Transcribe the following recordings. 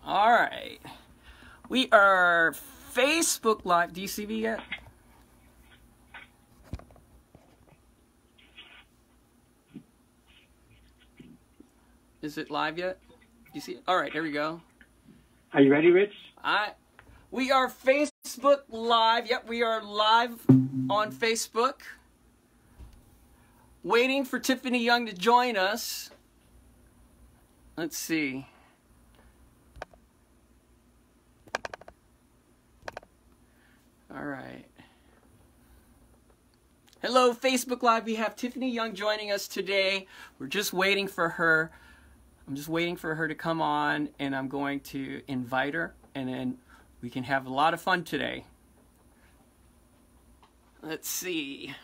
All right. We are Facebook Live. Do you see me yet? Is it live yet? Do you see it? All right, there we go. Are you ready, Rich? We are Facebook Live. Yep, we are live on Facebook. Waiting for Tiffany Young to join us. Let's see. All right. Hello, Facebook Live. We have Tiffany Young joining us today. We're just waiting for her. I'm just waiting for her to come on, and I'm going to invite her, and then we can have a lot of fun today. Let's see.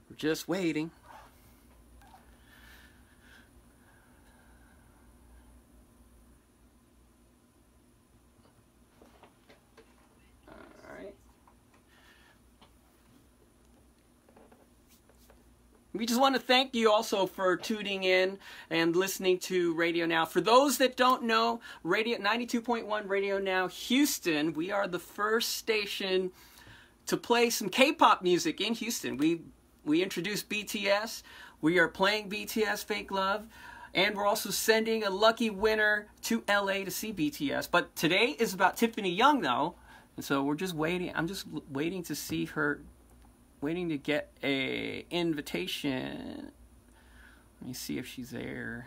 We're just waiting. We just want to thank you also for tuning in and listening to Radio Now. For those that don't know, Radio 92.1 Radio Now Houston, we are the first station to play some K-pop music in Houston. We introduced BTS. We are playing BTS Fake Love, and we're also sending a lucky winner to LA to see BTS. But today is about Tiffany Young though, and so we're just waiting. I'm just waiting to see her. Waiting to get a invitation. Let me see if she's there.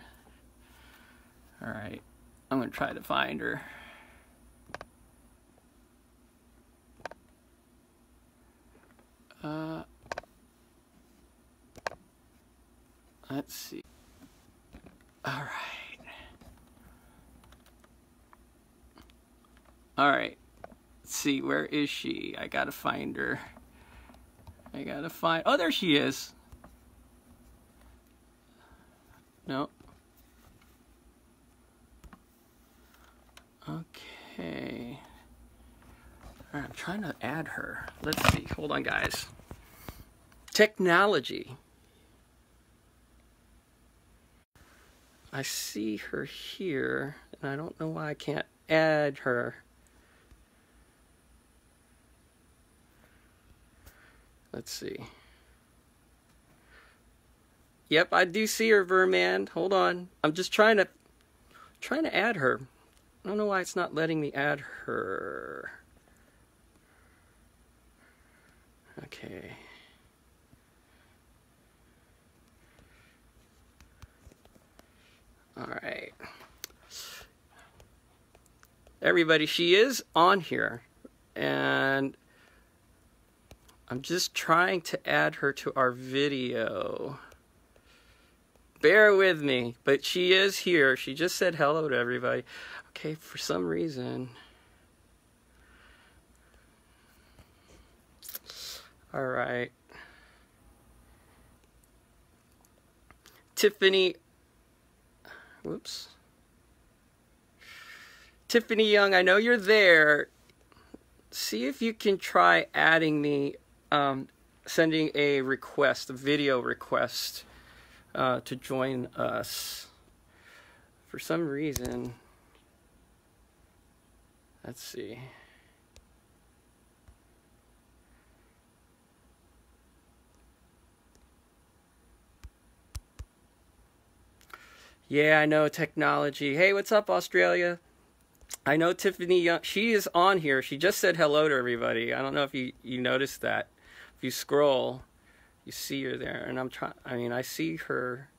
All right, I'm gonna try to find her. Let's see. All right. All right. Let's see, where is she? I gotta find her. Oh, there she is. No. Okay. All right, I'm trying to add her. Let's see. Hold on, guys. Technology. I see her here, and I don't know why I can't add her. Let's see. Yep, I do see her, Verman. Hold on. I'm just trying to add her. I don't know why it's not letting me add her. Okay. All right. Everybody, she is on here, and I'm just trying to add her to our video. Bear with me, but she is here. She just said hello to everybody. Okay, for some reason. All right. Tiffany. Whoops. Tiffany Young, I know you're there. See if you can try adding me. Sending a request, a video request, to join us. For some reason, let's see. Yeah, I know, technology. Hey, what's up, Australia? I know Tiffany Young, she is on here. She just said hello to everybody. I don't know if you noticed that. If you scroll, you see her there, and I see her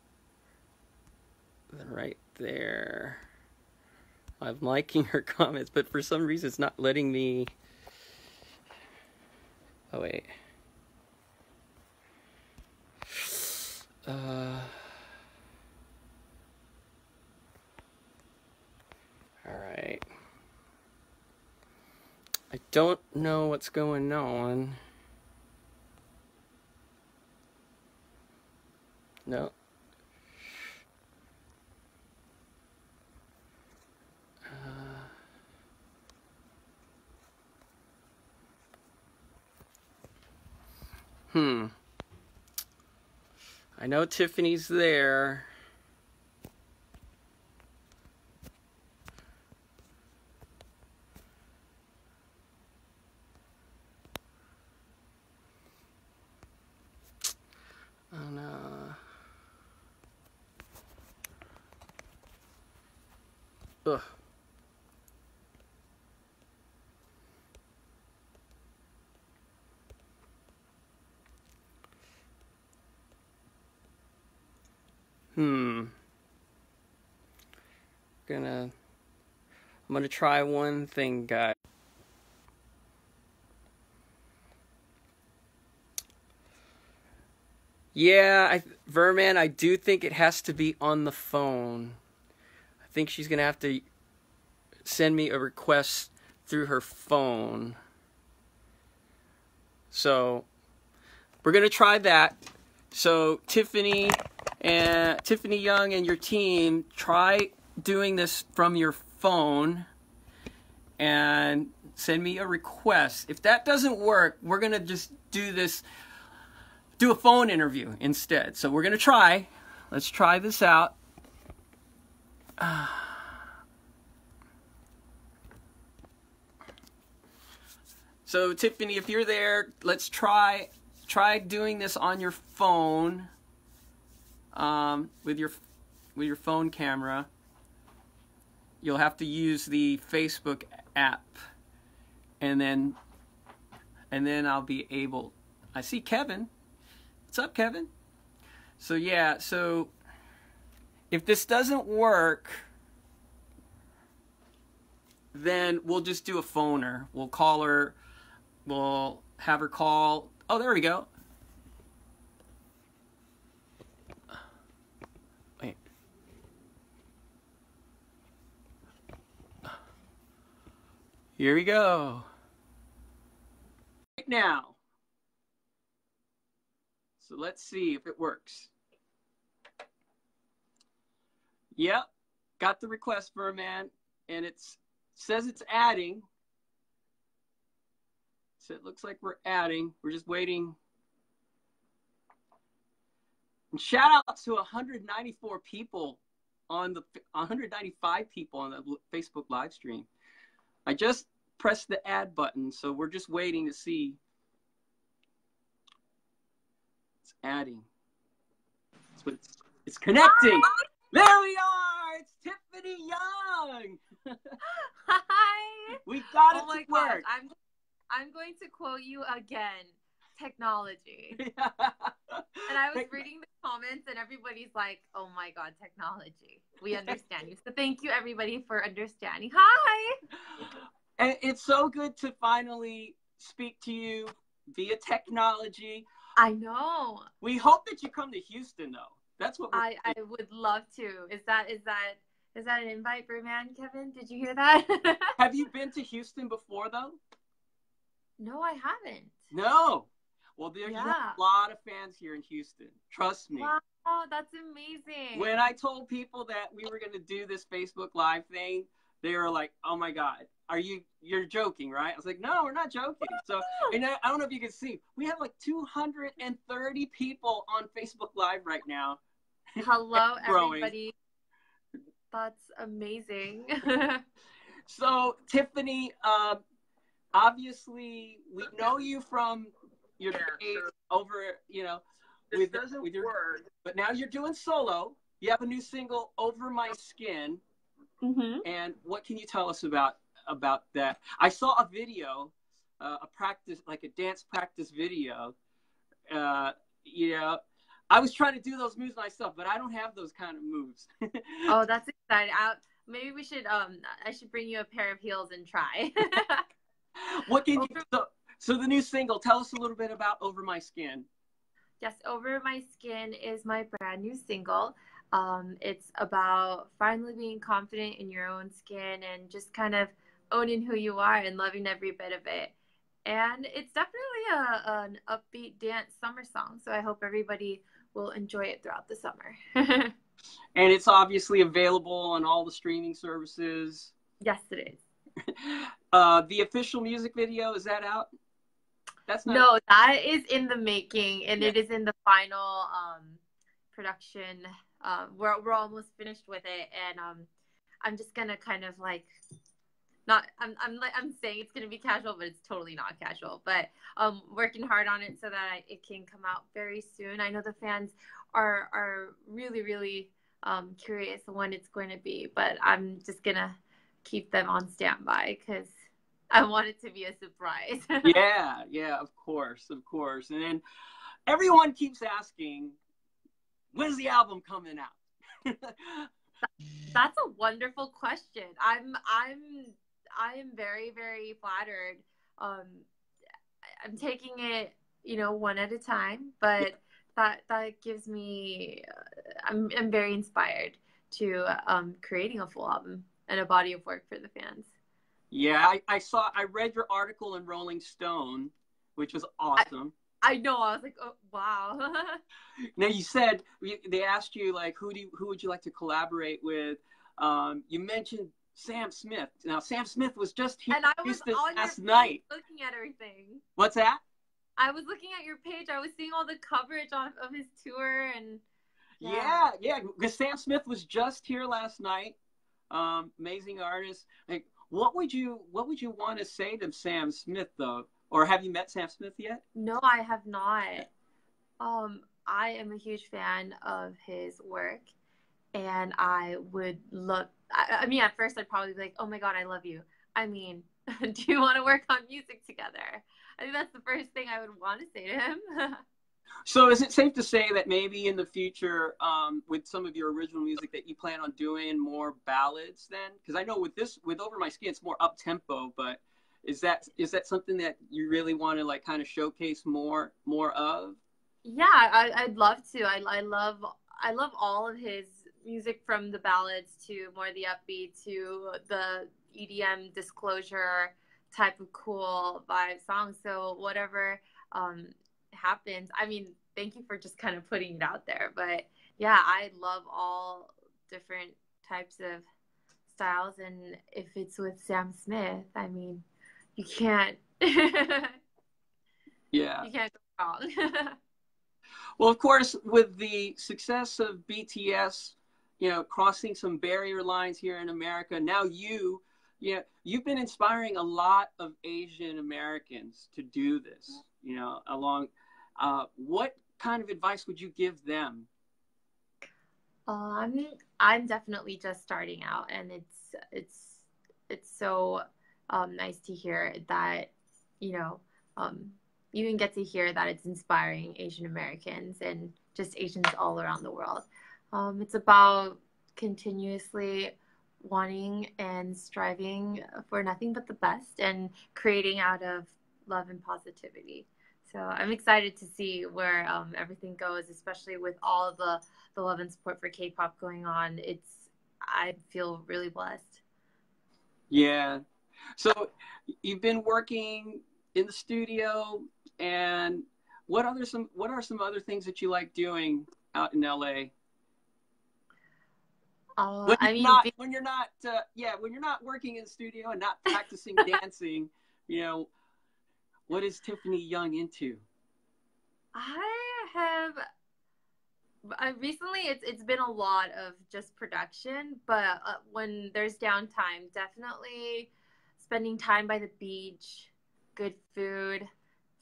right there. I'm liking her comments, but for some reason it's not letting me. Oh wait. All right. I don't know what's going on. No. I know Tiffany's there. Ugh. I'm gonna try one thing, guys. Yeah, Verman, I do think it has to be on the phone. I think she's gonna have to send me a request through her phone. So we're gonna try that. So Tiffany Young and your team, try doing this from your phone and send me a request. If that doesn't work, we're gonna just do a phone interview instead. So we're gonna try. Let's try this out. So Tiffany, if you're there, let's try doing this on your phone, with your phone camera. You'll have to use the Facebook app, and then I'll be able. I see Kevin. What's up, Kevin? So yeah, so if this doesn't work, then we'll just do a phoner. We'll call her. We'll have her call. Oh, there we go. Wait. Here we go. Right now. So let's see if it works. Yep. Got the request, Verman, and it says it's adding. So it looks like we're adding. We're just waiting. And shout out to 194 people on the 195 people on the Facebook live stream. I just pressed the add button, so we're just waiting to see. It's adding. It's connecting. Hi. There we are. It's Tiffany Young. Hi. We got it Oh my to work. gosh. I'm going to quote you again. Technology. Yeah. And I was reading the comments and everybody's like, oh my God, technology. We understand you. So thank you everybody for understanding. Hi. And it's so good to finally speak to you via technology. I know. We hope that you come to Houston, though. That's what I would love to. Is that an invite, Berman, Kevin? Did you hear that? Have you been to Houston before, though? No, I haven't. No. Well, there's a lot of fans here in Houston. Trust me. Wow, that's amazing. When I told people that we were going to do this Facebook Live thing, they were like, oh my God, you're joking, right? I was like, no, we're not joking. So, and I don't know if you can see, we have like 230 people on Facebook Live right now. Hello, everybody. That's amazing. So, Tiffany, obviously, we know you from your days over, with your work, but now you're doing solo. You have a new single, Over My Skin. Mm-hmm. And what can you tell us about that? I saw a video, a practice, like a dance practice video. I was trying to do those moves myself, but I don't have those kind of moves. Oh, that's exciting. Maybe we should. I should bring you a pair of heels and try. What can you? So the new single. Tell us a little bit about Over My Skin. Yes, Over My Skin is my brand new single. It's about finally being confident in your own skin and just kind of owning who you are and loving every bit of it. And it's definitely an upbeat dance summer song. So I hope everybody will enjoy it throughout the summer. And it's obviously available on all the streaming services. Yes, it is. The official music video, is that out? That's not. No, that is in the making, and it is in the final production. We're almost finished with it, and I'm just gonna kind of like I'm saying it's gonna be casual, but it's totally not casual. But working hard on it so that it can come out very soon. I know the fans are really curious when it's going to be, but I'm just gonna keep them on standby because I want it to be a surprise. Yeah, of course. And then everyone keeps asking, when's the album coming out? That's a wonderful question. I am very, very flattered. I'm taking it, one at a time, but that gives me, I'm very inspired to creating a full album and a body of work for the fans. Yeah, I read your article in Rolling Stone, which was awesome. I know. I was like, oh, wow. Now you said they asked you like who would you like to collaborate with? You mentioned Sam Smith. Now Sam Smith was just here and I was on last your night looking at everything. What's that? I was looking at your page. I was seeing all the coverage of his tour and yeah. Because Sam Smith was just here last night. Amazing artist. Like, what would you want to say to Sam Smith though? Or have you met Sam Smith yet? No, I have not. I am a huge fan of his work, and I would love. I mean, at first I'd probably be like, "Oh my God, I love you." I mean, do you want to work on music together? I think that's the first thing I would want to say to him. So is it safe to say that maybe in the future, with some of your original music, that you plan on doing more ballads then? Because I know with Over My Skin, it's more up tempo, but is that something that you really want to like kind of showcase more of? Yeah, I'd love to. I love all of his music, from the ballads to more the upbeat to the EDM disclosure type of cool vibe songs. So whatever happens, I mean, thank you for just kind of putting it out there. But yeah, I love all different types of styles, and if it's with Sam Smith, I mean, you can't Yeah. you can't go wrong. Well, of course, with the success of BTS, crossing some barrier lines here in America, now you've been inspiring a lot of Asian Americans to do this, what kind of advice would you give them? I'm definitely just starting out, and it's so nice to hear that, you can get to hear that it's inspiring Asian Americans and just Asians all around the world. It's about continuously wanting and striving for nothing but the best and creating out of love and positivity. So I'm excited to see where everything goes, especially with all of the love and support for K-pop going on. I feel really blessed. Yeah. So you've been working in the studio, and what are some other things that you like doing out in LA? When you're not working in the studio and not practicing dancing, what is Tiffany Young into? Recently it's been a lot of just production, but when there's downtime, definitely spending time by the beach, good food,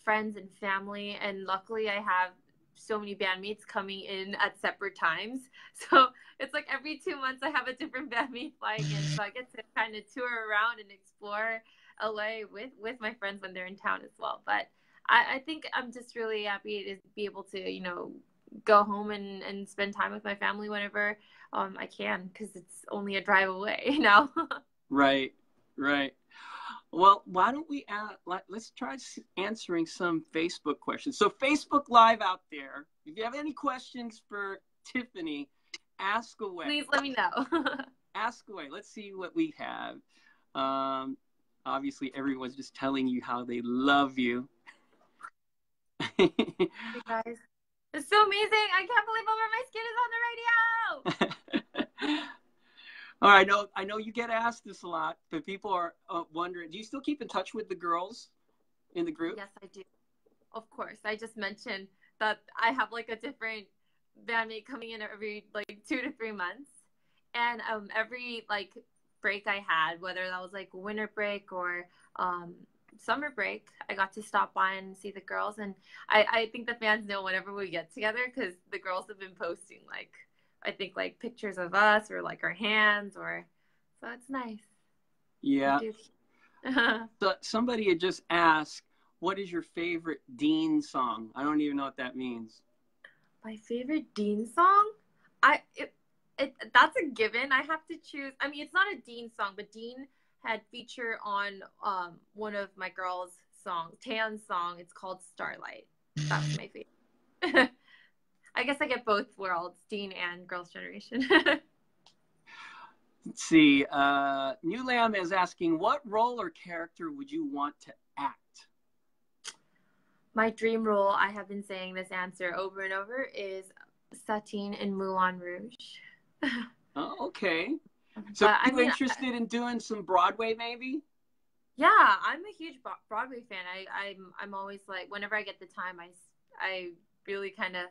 friends and family, and luckily I have so many bandmates coming in at separate times. So it's like every 2 months I have a different bandmate flying in, so I get to kind of tour around and explore LA with my friends when they're in town as well. But I think I'm just really happy to be able to, go home and spend time with my family whenever I can, because it's only a drive away now. Right. Well, why don't we let's try answering some Facebook questions. So Facebook Live out there, if you have any questions for Tiffany, ask away. Please let me know. Ask away. Let's see what we have. Obviously, everyone's just telling you how they love you. Hey guys, it's so amazing. I can't believe Over My Skin is on the radio. All right, I know you get asked this a lot, but people are wondering, do you still keep in touch with the girls in the group? Yes, I do. Of course. I just mentioned that I have like a different bandmate coming in every like 2 to 3 months. And every like break I had, whether that was like winter break or summer break, I got to stop by and see the girls. And I think the fans know whenever we get together, because the girls have been posting like I think like pictures of us or like our hands or so it's nice. Yeah. So somebody had just asked, what is your favorite Dean song? I don't even know what that means. My favorite Dean song? That's a given. I have to choose. I mean, it's not a Dean song, but Dean had feature on one of my girls' songs, Tan's song. It's called Starlight. That's my favorite. I guess I get both worlds, Dean and Girls' Generation. Let's see. New Lamb is asking, what role or character would you want to act? My dream role, I have been saying this answer over and over, is Satine in Moulin Rouge. Oh, okay. So are you interested in doing some Broadway maybe? Yeah, I'm a huge Broadway fan. I'm always like, whenever I get the time, I really kind of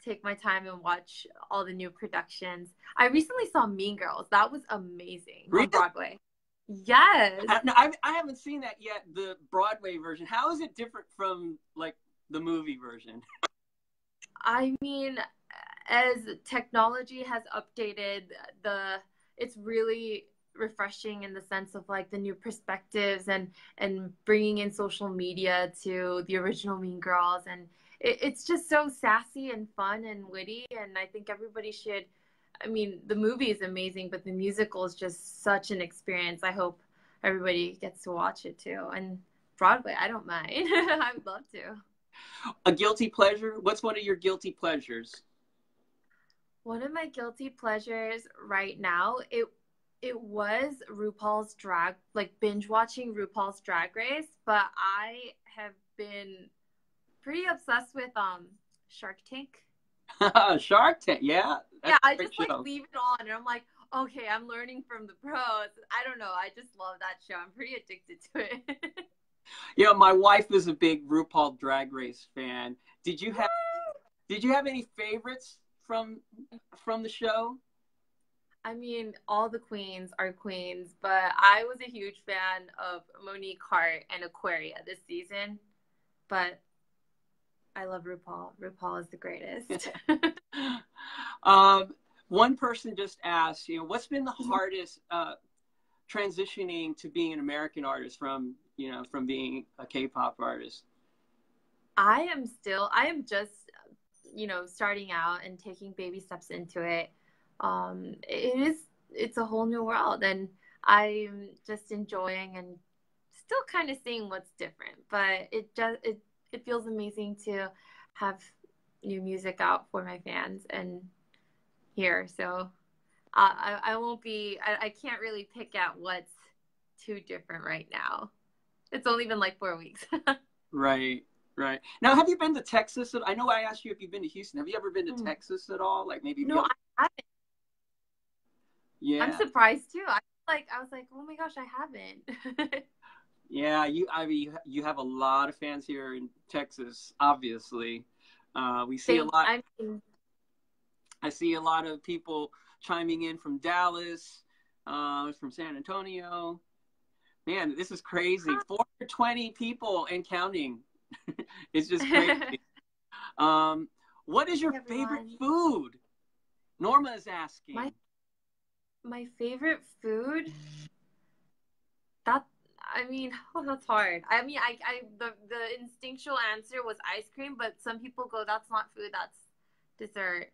take my time and watch all the new productions. I recently saw Mean Girls. That was amazing. Really? On Broadway. Yes. I haven't seen that yet, the Broadway version. How is it different from like the movie version? I mean, as technology has updated, it's really refreshing in the sense of like the new perspectives and bringing in social media to the original Mean Girls, and it's just so sassy and fun and witty, and I think everybody should. I mean, the movie is amazing, but the musical is just such an experience. I hope everybody gets to watch it too. And Broadway, I don't mind. I would love to. A guilty pleasure? What's one of your guilty pleasures? One of my guilty pleasures right now, it was RuPaul's Drag, like binge watching RuPaul's Drag Race, but I have been pretty obsessed with Shark Tank. Shark Tank, yeah. Yeah, I just like leave it on and I'm like, okay, I'm learning from the pros. I don't know, I just love that show. I'm pretty addicted to it. Yeah, my wife is a big RuPaul Drag Race fan. Did you have any favorites from the show? I mean, all the queens are queens, but I was a huge fan of Monique Hart and Aquaria this season. But I love RuPaul. RuPaul is the greatest. One person just asked, what's been the hardest transitioning to being an American artist from being a K-pop artist? I am just, starting out and taking baby steps into it. It's a whole new world, and I'm just enjoying and still kind of seeing what's different, but it feels amazing to have new music out for my fans and here. So I can't really pick out what's too different right now. It's only been like 4 weeks. Right. Now, have you been to Texas? I know I asked you if you've been to Houston. Have you ever been to Texas at all? Like maybe? No, I haven't. Yeah. I'm surprised too. I was like, oh my gosh, I haven't. Yeah, you have a lot of fans here in Texas. Obviously, we see a lot. I see a lot of people chiming in from Dallas, from San Antonio. Man, this is crazy. 420 people and counting. It's just crazy. What is your favorite food? Norma is asking. My favorite food? That's hard. I mean, the instinctual answer was ice cream, but some people go, that's not food, that's dessert.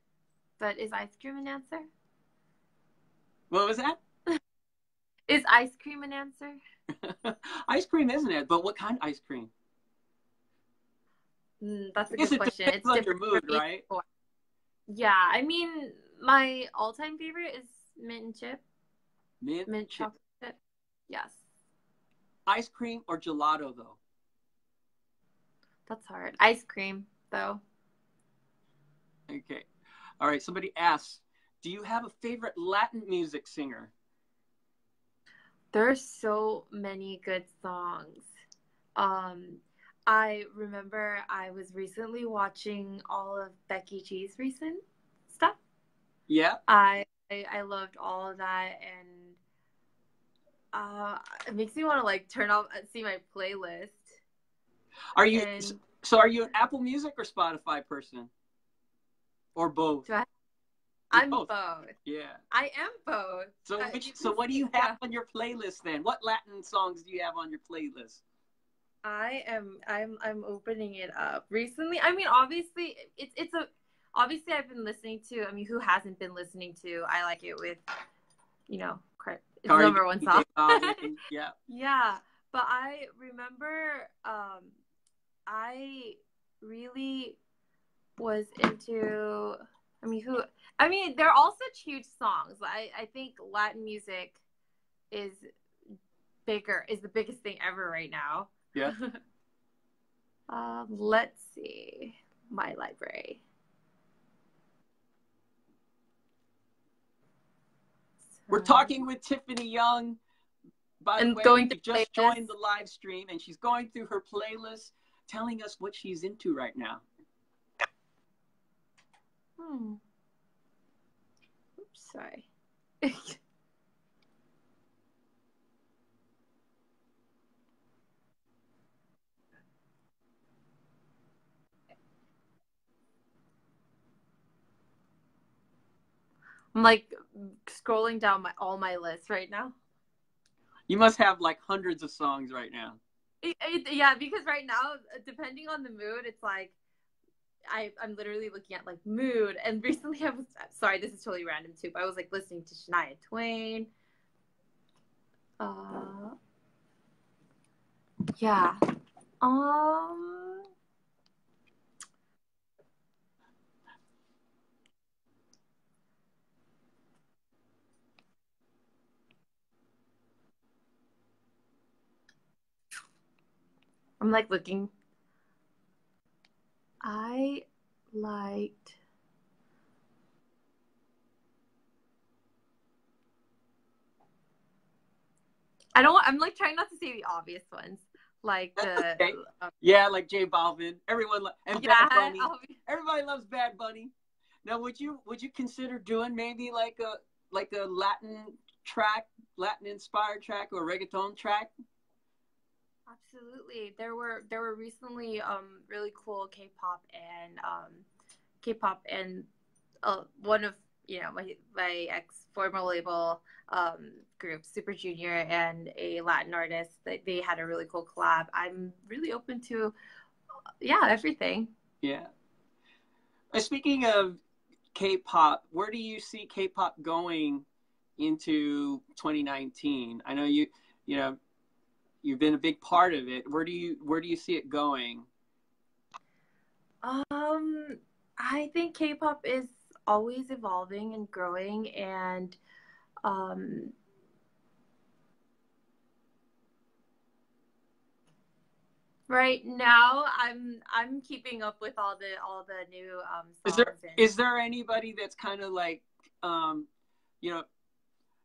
But is ice cream an answer? What was that? Is ice cream an answer? Ice cream isn't it? But what kind of ice cream? That's a good question. It's on different your mood, for me. right? Yeah, I mean, my all-time favorite is mint and chip. Mint chocolate chip. Yes. Ice cream or gelato, though? That's hard. Ice cream, though. Okay. All right. Somebody asks, do you have a favorite Latin music singer? There are so many good songs. I remember I was recently watching all of Becky G's recent stuff. Yeah. I loved all of that, and it makes me want to like turn off and see my playlist. Are you an Apple Music or Spotify person? Or both? I'm both. both. Yeah. I am both. So what do you have on your playlist then? What Latin songs do you have on your playlist? I'm opening it up recently. I mean, obviously obviously I've been listening to, I mean, who hasn't been listening to I Like It with, you know, it's Cardi number one B, song. J Balvin, yeah. Yeah, but I remember I really was into, I mean, they're all such huge songs. I think Latin music is is the biggest thing ever right now. Yeah. Let's see my library. We're talking with Tiffany Young. By the way, you just joined the live stream, and she's going through her playlist, telling us what she's into right now. Oops, sorry. I'm like scrolling down all my lists right now. You must have like hundreds of songs right now. Yeah, because right now, depending on the mood, it's like I'm literally looking at like mood. And recently I was, sorry, this is totally random too, but I was like listening to Shania Twain. Yeah. I'm like looking. I liked. I'm like trying not to say the obvious ones. Like the. Okay. Yeah, like J Balvin. Everyone and Bad Bunny. Everybody loves Bad Bunny. Now, would you consider doing maybe like a Latin track, Latin inspired track, or reggaeton track? Absolutely. There were recently really cool K-pop and one of, you know, my ex former label group, Super Junior, and a Latin artist. They had a really cool collab. I'm really open to everything. Yeah. Speaking of K-pop, where do you see K-pop going into 2019? I know you've been a big part of it. Where do you see it going? I think K-pop is always evolving and growing, and right now I'm keeping up with all the new songs. Is there anybody that's kind of like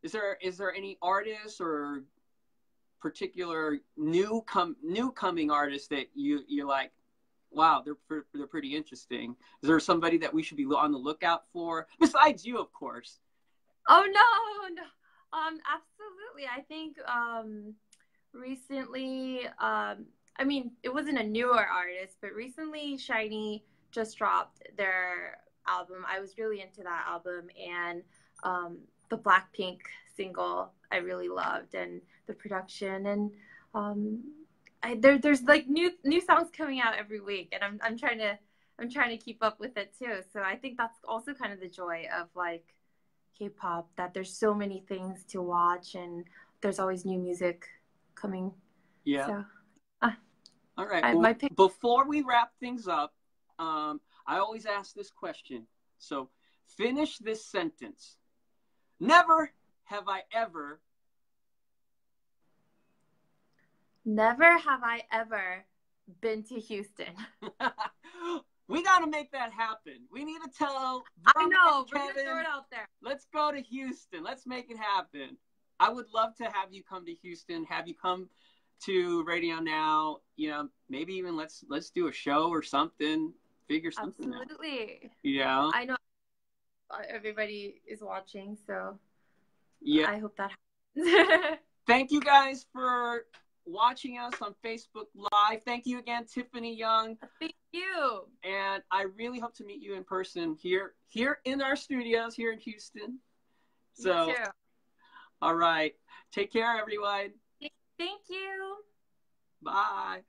is there any artists or particular new coming artists that you like? Wow, they're pretty interesting. Is there somebody that we should be on the lookout for besides you, of course? Oh no. Absolutely. I think recently, I mean, it wasn't a newer artist, but recently SHINee just dropped their album. I was really into that album, and the Blackpink single I really loved, and the production, and there's like new songs coming out every week, and I'm trying to keep up with it too. So I think that's also kind of the joy of like K-pop, that there's so many things to watch, and there's always new music coming. Yeah. So, all right. Before we wrap things up, I always ask this question. So finish this sentence. Never have I ever. Never have I ever been to Houston. We got to make that happen. We need to tell. I know. We're going to throw it out there. Let's go to Houston. Let's make it happen. I would love to have you come to Houston, have you come to Radio Now. You know, maybe even let's do a show or something. Figure something out. Absolutely. Yeah. I know everybody is watching, so yeah. I hope that happens. Thank you guys for watching us on Facebook Live. Thank you again, Tiffany Young. you. And I really hope to meet you in person here in our studios here in Houston. So, You too. all right. Take care, everyone. Thank you. Bye.